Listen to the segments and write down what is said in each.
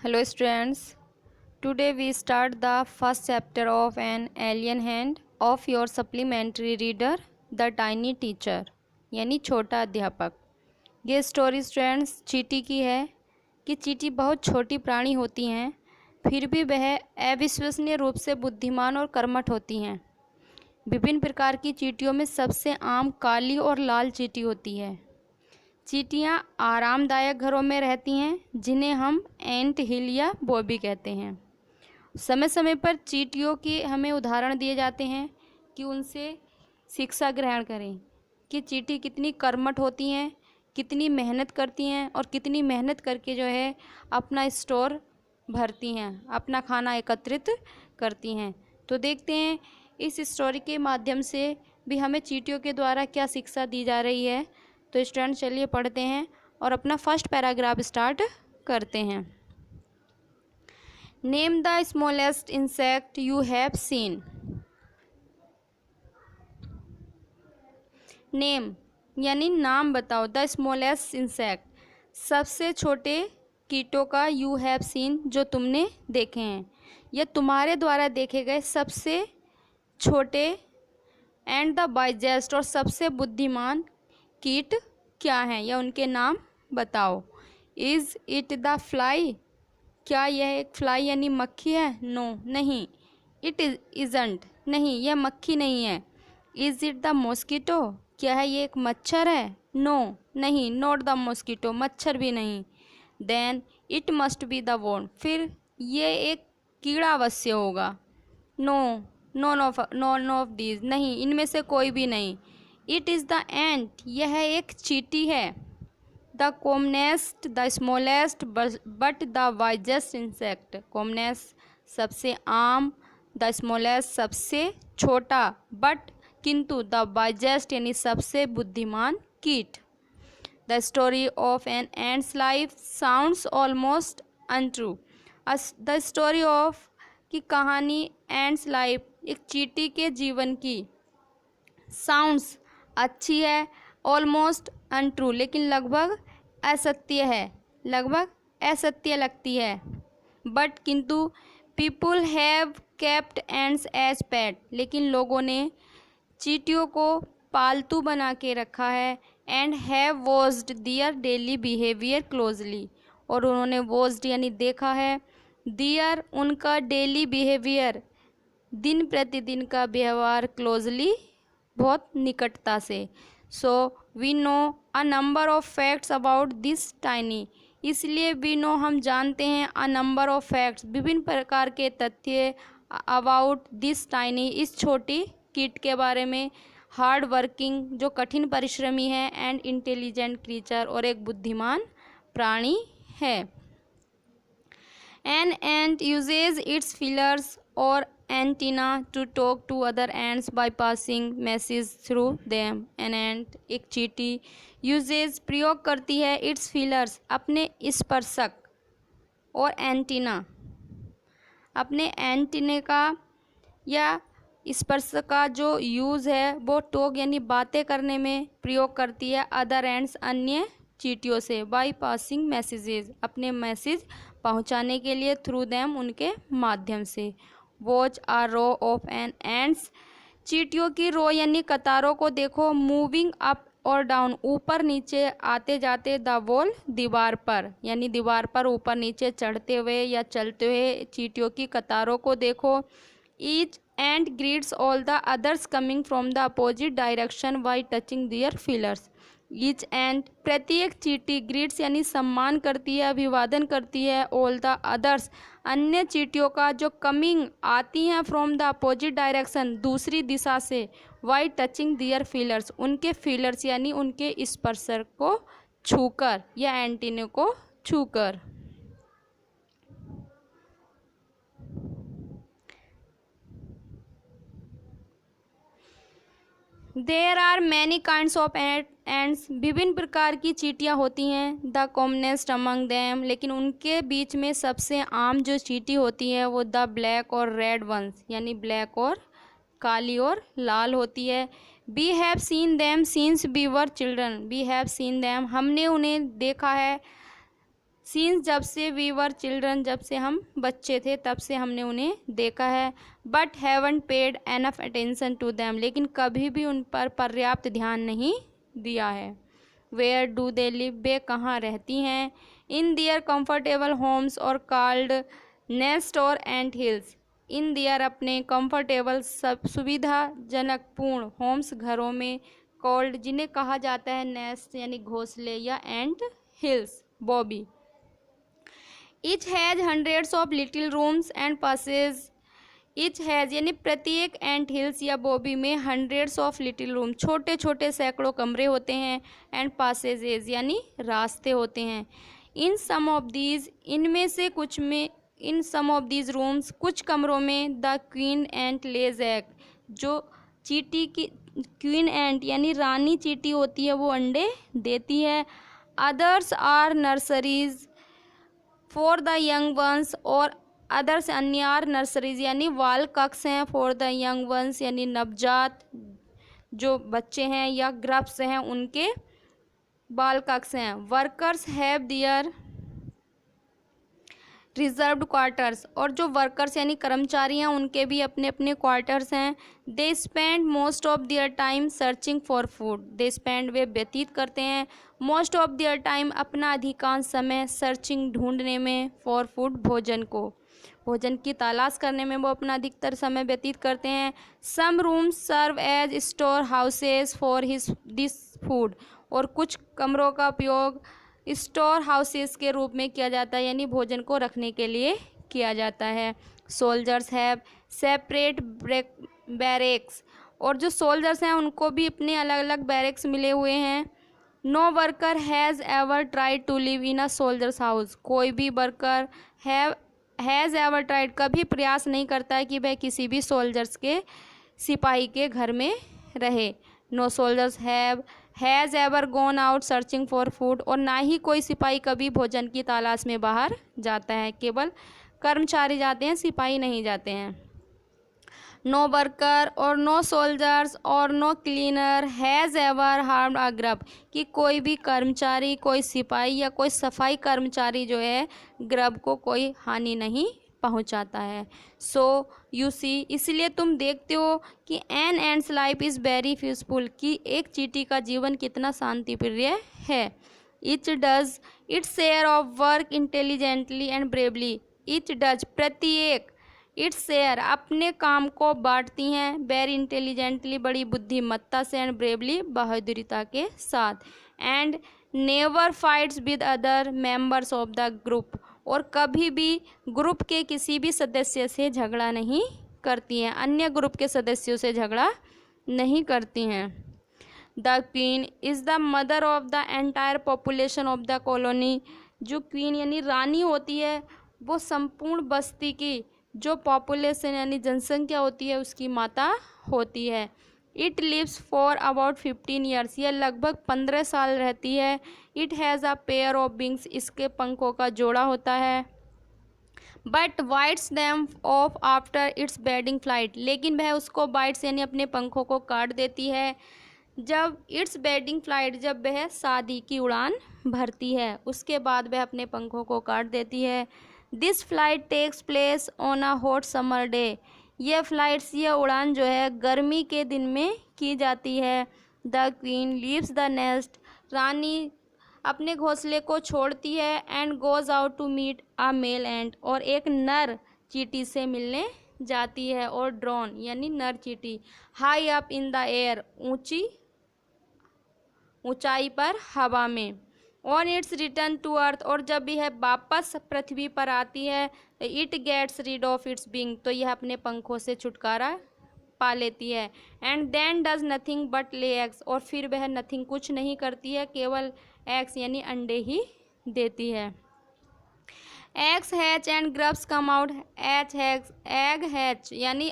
Hello students, today we start the first chapter of An Alien Hand of your supplementary reader The Tiny Teacher यानी छोटा अध्यापक। ये story students चींटी की है कि चींटी बहुत छोटी प्राणी होती हैं, फिर भी वह अविश्वसनीय रूप से बुद्धिमान और कर्मठ होती हैं। विभिन्न प्रकार की चींटियों में सबसे आम काली और लाल चींटी होती है। चींटियाँ आरामदायक घरों में रहती हैं जिन्हें हम एंट हिल या बॉबी कहते हैं। समय समय पर चींटियों के हमें उदाहरण दिए जाते हैं कि उनसे शिक्षा ग्रहण करें कि चींटी कितनी कर्मठ होती हैं, कितनी मेहनत करती हैं और कितनी मेहनत करके जो है अपना स्टोर भरती हैं, अपना खाना एकत्रित करती हैं। तो देखते हैं इस स्टोरी के माध्यम से भी हमें चींटियों के द्वारा क्या शिक्षा दी जा रही है। तो स्टूडेंट चलिए पढ़ते हैं और अपना फर्स्ट पैराग्राफ स्टार्ट करते हैं। Name the smallest insect you have seen. Name यानी नाम बताओ, द स्मॉलेस्ट इंसेक्ट सबसे छोटे कीटों का, यू हैव सीन जो तुमने देखे हैं या तुम्हारे द्वारा देखे गए सबसे छोटे, एंड द वाइजेस्ट और सबसे बुद्धिमान कीट क्या हैं या उनके नाम बताओ। इज़ इट द फ्लाई, क्या यह एक फ्लाई यानी मक्खी है? नो नहीं। इट इज़ंट, नहीं यह मक्खी नहीं है। इज़ इट द मॉस्किटो, क्या है ये एक मच्छर है? नो नहीं, नॉट द मॉस्किटो, मच्छर भी नहीं। Then it must be the worm, फिर ये एक कीड़ा अवश्य होगा। नो नॉन ऑफ दीज, नहीं इनमें से कोई भी नहीं। इट इज़ द एंट, यह एक चींटी है। The commonest, the smallest but the wisest insect, commonest सबसे आम, द स्मॉलेस्ट सबसे छोटा, बट किंतु द वाइजेस्ट यानी सबसे बुद्धिमान कीट। The story of an ant's life sounds almost untrue, the story of की कहानी एंट्स लाइफ एक चींटी के जीवन की, साउंड्स अच्छी है, ऑलमोस्ट अनट्रू लेकिन लगभग असत्य है, लगभग असत्य लगती है। बट किंतु people have kept ants as pet, लेकिन लोगों ने चींटियों को पालतू बना के रखा है। And have watched their daily behaviour closely, और उन्होंने वॉच्ड यानी देखा है, दियर उनका डेली बिहेवियर दिन प्रतिदिन का व्यवहार, क्लोजली बहुत निकटता से। So we know a number of facts about this tiny, इसलिए वी नो हम जानते हैं अ नंबर ऑफ फैक्ट्स विभिन्न प्रकार के तथ्य अबाउट दिस टाइनी इस छोटी कीट के बारे में। हार्ड वर्किंग जो कठिन परिश्रमी है, एंड इंटेलिजेंट क्रीचर और एक बुद्धिमान प्राणी है। An ant uses its feelers और antenna to talk to other ants by passing message through them. An ant एक चींटी, यूजेज प्रयोग करती है, इट्स फीलर्स अपने स्पर्शक, और एंटीना अपने एंटीने का या स्पर्श का जो यूज़ है वो टॉक यानी बातें करने में प्रयोग करती है, अदर एंड्स अन्य चींटियों से, बाय पासिंग मैसेजेस अपने मैसेज पहुंचाने के लिए, थ्रू देम उनके माध्यम से। Watch a row of an ants, चींटियों की रो यानी कतारों को देखो, मूविंग अप और डाउन ऊपर नीचे आते जाते, द वॉल दीवार पर यानी दीवार पर ऊपर नीचे चढ़ते हुए या चलते हुए चींटियों की कतारों को देखो। Each ant greets all the others coming from the opposite direction by touching their feelers. Each ant प्रत्येक चींटी, ग्रीट्स यानी सम्मान करती है, अभिवादन करती है, ऑल द अदर्स अन्य चींटियों का जो कमिंग आती हैं, फ्रॉम द अपोजिट डायरेक्शन दूसरी दिशा से, वाई टचिंग दियर फीलर्स उनके फीलर्स यानी उनके स्पर्शर को छूकर या एंटीने को छूकर। There are many kinds of ants, विभिन्न प्रकार की चींटियाँ होती हैं। द कॉमनेस्ट अमंग देम, लेकिन उनके बीच में सबसे आम जो चींटी होती है वो द ब्लैक और रेड वंस यानी ब्लैक और काली और लाल होती है। We have seen them since we were children, we have seen them हमने उन्हें देखा है सीन्स जब से वी वर चिल्ड्रन, जब से हम बच्चे थे तब से हमने उन्हें देखा है। But haven't paid enough attention to them, लेकिन कभी भी उन पर पर्याप्त ध्यान नहीं दिया है। वेयर डू दे लिव, वे कहाँ रहती हैं। इन दियर कंफर्टेबल होम्स और कॉल्ड नेस्ट और एंट हिल्स, इन दियर अपने कंफर्टेबल सब सुविधाजनक पूर्ण होम्स घरों में, कॉल्ड जिन्हें कहा जाता है नेस्ट यानी घोंसले, या एंट हिल्स बॉबी। Each has hundreds of little rooms and passages, each has यानी प्रत्येक एंट हिल्स या बॉबी में हंड्रेड्स ऑफ लिटिल रूम, छोटे छोटे सैकड़ों कमरे होते हैं, एंड पासेजेज यानी रास्ते होते हैं। इन सम ऑफ दीज, इनमें से कुछ में, in some of these rooms, कुछ कमरों में the queen ant lays egg, जो चींटी की क्वीन एंट यानी रानी चींटी होती है वो अंडे देती है। Others are nurseries for the young ones, और अदर्स अन्य नर्सरीज यानी वाल कक्स हैं, फॉर द यंग वंस यानी नवजात जो बच्चे हैं या ग्रब्स हैं उनके बाल कक्स हैं। Workers have their reserved quarters, और जो वर्कर्स यानी कर्मचारी हैं उनके भी अपने अपने क्वार्टर्स हैं। They spend most of their time searching for food, they spend वे व्यतीत करते हैं, मोस्ट ऑफ दियर टाइम अपना अधिकांश समय, सर्चिंग ढूंढने में, फॉर फूड भोजन को, भोजन की तलाश करने में वो अपना अधिकतर समय व्यतीत करते हैं। Some rooms serve as store houses for this food, और कुछ कमरों का उपयोग स्टोर हाउसेस के रूप में किया जाता है यानी भोजन को रखने के लिए किया जाता है। सोल्जर्स हैव सेपरेट बैरेक्स, और जो सोल्जर्स हैं उनको भी अपने अलग अलग बैरेक्स मिले हुए हैं। No worker has ever tried to live in a soldier's house, कोई भी वर्कर हैज़ एवर ट्राइड कभी प्रयास नहीं करता है कि वह किसी भी सोल्जर्स के सिपाही के घर में रहे। No soldiers has ever gone out searching for food, और ना ही कोई सिपाही कभी भोजन की तलाश में बाहर जाता है, केवल कर्मचारी जाते हैं, सिपाही नहीं जाते हैं। नो वर्कर और नो सोल्जर्स और no cleaner has ever harmed a grub, कि कोई भी कर्मचारी, कोई सिपाही या कोई सफाई कर्मचारी जो है ग्रब को कोई हानि नहीं पहुंचाता है। सो यू सी, इसलिए तुम देखते हो कि an ant's life is very peaceful, कि एक चींटी का जीवन कितना शांतिप्रिय है। Each does its share of work intelligently and bravely, each does प्रत्येक, इट्स शेयर अपने काम को बांटती हैं, वेरी इंटेलिजेंटली बड़ी बुद्धिमत्ता से, एंड ब्रेवली बहादुरीता के साथ, and never fights with other members of the group, और कभी भी ग्रुप के किसी भी सदस्य से झगड़ा नहीं करती हैं, अन्य ग्रुप के सदस्यों से झगड़ा नहीं करती हैं। The queen is the mother of the entire population of the colony, जो क्वीन यानी रानी होती है वो संपूर्ण बस्ती की जो पॉपुलेशन यानी जनसंख्या होती है उसकी माता होती है। It lives for about 15 years, यह लगभग 15 साल रहती है। It has a pair of wings, इसके पंखों का जोड़ा होता है। But bites them off after its wedding flight, लेकिन वह उसको बाइट्स यानी अपने पंखों को काट देती है जब इट्स बेडिंग फ्लाइट, जब वह शादी की उड़ान भरती है उसके बाद वह अपने पंखों को काट देती है। This flight takes place on a hot summer day, यह फ्लाइट्स, यह उड़ान जो है गर्मी के दिन में की जाती है। The queen leaves the nest, रानी अपने घोंसले को छोड़ती है, and goes out to meet a male ant, और एक नर चींटी से मिलने जाती है, और ड्रोन यानी नर चींटी, high up in the air, ऊंचाई पर हवा में। On its return to earth, और जब यह वापस पृथ्वी पर आती है, it gets rid of its wing, तो यह अपने पंखों से छुटकारा पा लेती है। And then does nothing but lay eggs, और फिर वह नथिंग कुछ नहीं करती है, केवल एग्स यानी अंडे ही देती है। Eggs hatch and grubs come out, egg hatch यानी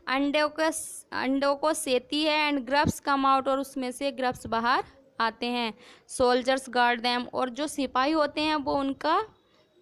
अंडों को सेती है, एंड ग्रब्स कम आउट, और उसमें से ग्रब्स बाहर आते हैं। सोल्जर्स गार्ड देम, और जो सिपाही होते हैं वो उनका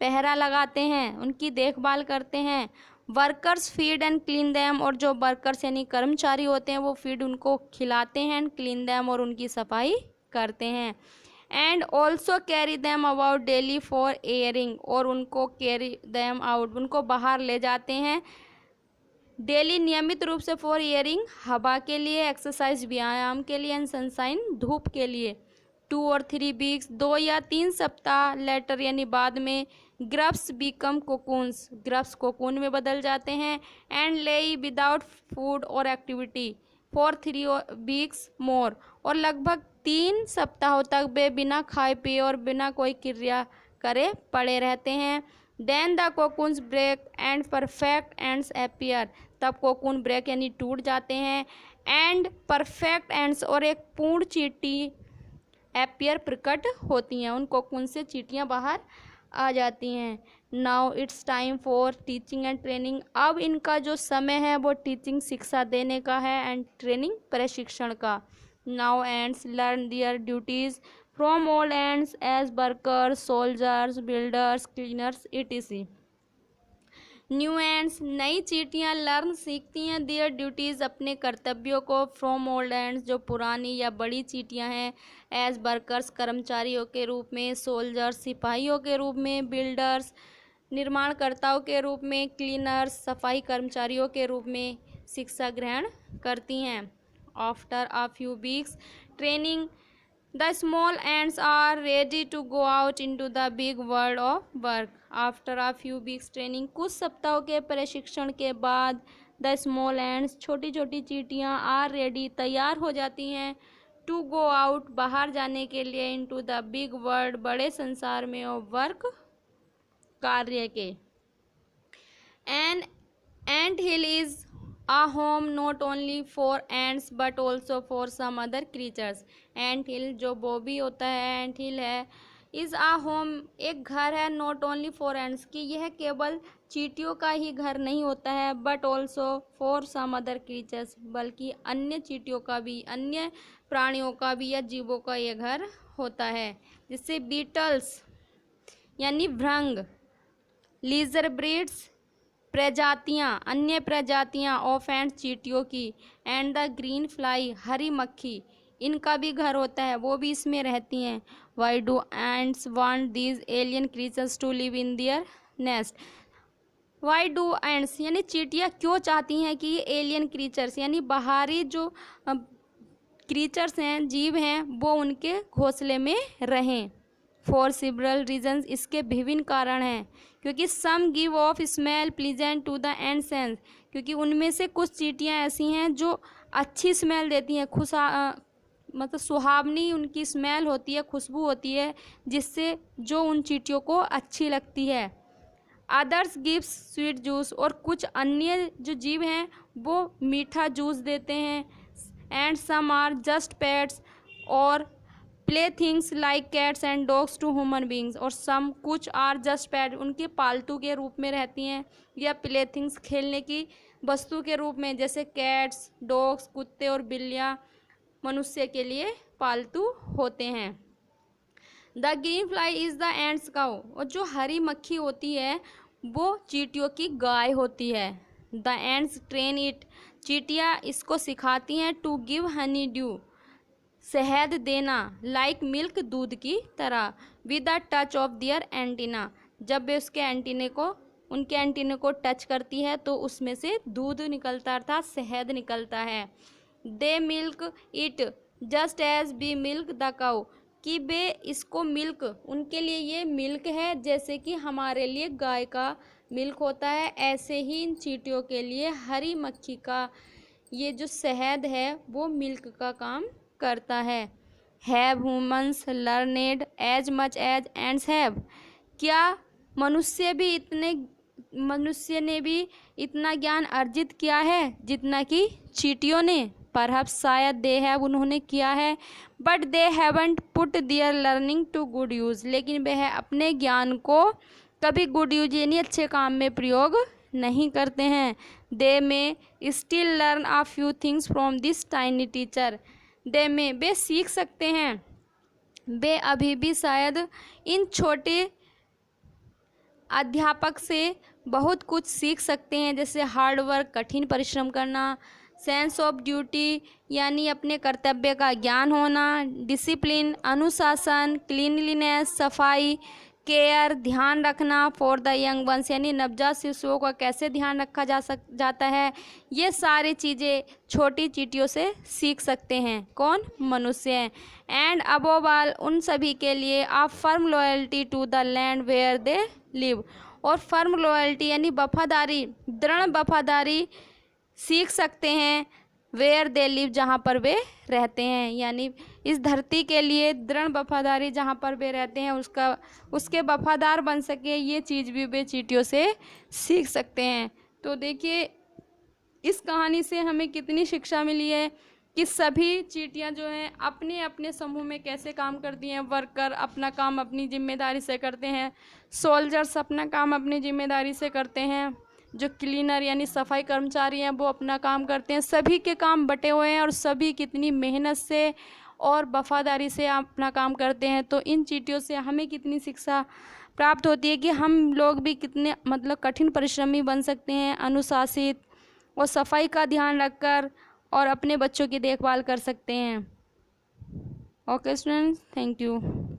पहरा लगाते हैं, उनकी देखभाल करते हैं। Workers feed and clean them, और जो वर्कर्स यानी कर्मचारी होते हैं वो फीड उनको खिलाते हैं, एंड क्लीन देम और उनकी सफाई करते हैं। And also carry them about daily for airing, और उनको कैरी दैम आउट, उनको बाहर ले जाते हैं डेली नियमित रूप से फॉर एयरिंग, हवा के लिए, एक्सरसाइज व्यायाम के लिए, एंड सनशाइन धूप के लिए। 2 और 3 वीक्स 2 या 3 सप्ताह लेटर यानी बाद में grubs become cocoons, grubs cocoon में बदल जाते हैं। एंड लेई विदाउट फूड और एक्टिविटी फॉर 3 वीक्स मोर, और लगभग 3 सप्ताहों तक वे बिना खाए पिए और बिना कोई क्रिया करे पड़े रहते हैं। Then the cocoons break and perfect ants appear, तब कोकून ब्रेक यानी टूट जाते हैं, एंड परफेक्ट एंड्स और एक पूर्ण चींटी अपीयर प्रकट होती हैं, उन कोकून से चींटियां बाहर आ जाती हैं। Now it's time for teaching and training, अब इनका जो समय है वो टीचिंग शिक्षा देने का है, एंड ट्रेनिंग प्रशिक्षण का। Now ants learn their duties from all ants as workers, soldiers, builders, cleaners etc. New ants, नई चींटियां लर्न सीखती हैं दियर ड्यूटीज़, अपने कर्तव्यों को, फ्रॉम ओल्ड एंड्स जो पुरानी या बड़ी चींटियां हैं, एज वर्कर्स कर्मचारियों के रूप में, सोल्जर्स सिपाहियों के रूप में, बिल्डर्स निर्माणकर्ताओं के रूप में, क्लीनर्स सफाई कर्मचारियों के रूप में शिक्षा ग्रहण करती हैं। After a few weeks training the small ants are ready to go out into the big world of work. After a few weeks training, कुछ सप्ताहों के प्रशिक्षण के बाद, द स्मॉल एंड्स छोटी छोटी चींटियां आर रेडी तैयार हो जाती हैं, टू गो आउट बाहर जाने के लिए, इनटू द बिग वर्ल्ड बड़े संसार में, ऑफ वर्क कार्य के। An ant hill is a home not only for ants but also for some other creatures. एंट हिल जो बोबी होता है, एंट हिल है, इज़ आ होम एक घर है, नॉट ओनली फॉर एंट्स की यह केवल चींटियों का ही घर नहीं होता है, but also for some other creatures बल्कि अन्य चींटियों का भी, अन्य प्राणियों का भी या जीवों का यह घर होता है। जिससे बीटल्स यानी भृंग, लीजर ब्रीड्स प्रजातियाँ, अन्य प्रजातियाँ ऑफ एंड चींटियों की, एंड द ग्रीन फ्लाई हरी मक्खी, इनका भी घर होता है, वो भी इसमें रहती हैं। Why do ants want these alien creatures to live in their nest. Why do ants यानी चींटियाँ क्यों चाहती हैं कि ये एलियन क्रीचर्स यानी बाहरी जो क्रीचर्स हैं, जीव हैं, वो उनके घोंसले में रहें। फॉर सिवरल रीजन्स, इसके विभिन्न कारण हैं, क्योंकि some give off smell pleasant to the ant sense, क्योंकि उनमें से कुछ चींटियाँ ऐसी हैं जो अच्छी स्मेल देती हैं, मतलब सुहावनी उनकी स्मेल होती है, खुशबू होती है, जिससे जो उन चींटियों को अच्छी लगती है। अदर्स गिव्स स्वीट जूस, और कुछ अन्य जो जीव हैं वो मीठा जूस देते हैं। And some are just pets और play things like cats and dogs to human beings, और सम कुछ आर जस्ट पेट उनके पालतू के रूप में रहती हैं, या प्ले थिंग्स खेलने की वस्तु के रूप में, जैसे कैट्स, डॉग्स कुत्ते और बिल्लियाँ मनुष्य के लिए पालतू होते हैं। The green fly is the ends cow, और जो हरी मक्खी होती है वो चींटियों की गाय होती है। द एंड्स ट्रेन इट, चींटियाँ इसको सिखाती हैं, टू गिव हनी ड्यू शहद देना, लाइक मिल्क दूध की तरह, with the touch of their antenna, जब वे उसके एंटीने को, उनके एंटीने को टच करती है तो उसमें से दूध निकलता अर्थात शहद निकलता है। They milk it just as we milk the cow, कि वे इसको मिल्क, उनके लिए ये मिल्क है जैसे कि हमारे लिए गाय का मिल्क होता है, ऐसे ही इन चींटियों के लिए हरी मक्खी का ये जो शहद है वो मिल्क का काम करता है। Have humans learned as much as ants have, क्या मनुष्य ने भी इतना ज्ञान अर्जित किया है जितना कि चींटियों ने। परहैप्स शायद दे हैव उन्होंने किया है, but they haven't put their learning to good use, लेकिन वह अपने ज्ञान को कभी गुड यूज यानी अच्छे काम में प्रयोग नहीं करते हैं। They may still learn a few things from this tiny teacher, they may वे सीख सकते हैं, वे अभी भी शायद इन छोटे अध्यापक से बहुत कुछ सीख सकते हैं, जैसे हार्ड वर्क कठिन परिश्रम करना, सेंस ऑफ ड्यूटी यानी अपने कर्तव्य का ज्ञान होना, डिसिप्लिन अनुशासन, क्लीनलीनेस सफाई, केयर ध्यान रखना फॉर द यंग वंस यानी नवजात शिशुओं का कैसे ध्यान रखा जाता है, ये सारी चीज़ें छोटी चींटियों से सीख सकते हैं। कौन? मनुष्य। एंड अबोव ऑल उन सभी के लिए a firm loyalty to the land where they live, और फर्म लॉयल्टी यानी वफादारी, दृढ़ वफादारी सीख सकते हैं वेयर दे लिव जहाँ पर वे रहते हैं, यानी इस धरती के लिए दृढ़ वफादारी जहाँ पर वे रहते हैं उसके वफादार बन सके, ये चीज़ भी वे चींटियों से सीख सकते हैं। तो देखिए इस कहानी से हमें कितनी शिक्षा मिली है कि सभी चींटियाँ जो हैं अपने अपने समूह में कैसे काम करती हैं। वर्कर अपना काम अपनी जिम्मेदारी से करते हैं, सोल्जर्स अपना काम अपनी जिम्मेदारी से करते हैं, जो क्लीनर यानी सफाई कर्मचारी हैं वो अपना काम करते हैं। सभी के काम बटे हुए हैं और सभी कितनी मेहनत से और वफादारी से अपना काम करते हैं। तो इन चींटियों से हमें कितनी शिक्षा प्राप्त होती है कि हम लोग भी कितने कठिन परिश्रमी बन सकते हैं, अनुशासित और सफाई का ध्यान रखकर और अपने बच्चों की देखभाल कर सकते हैं। Okay students, thank you.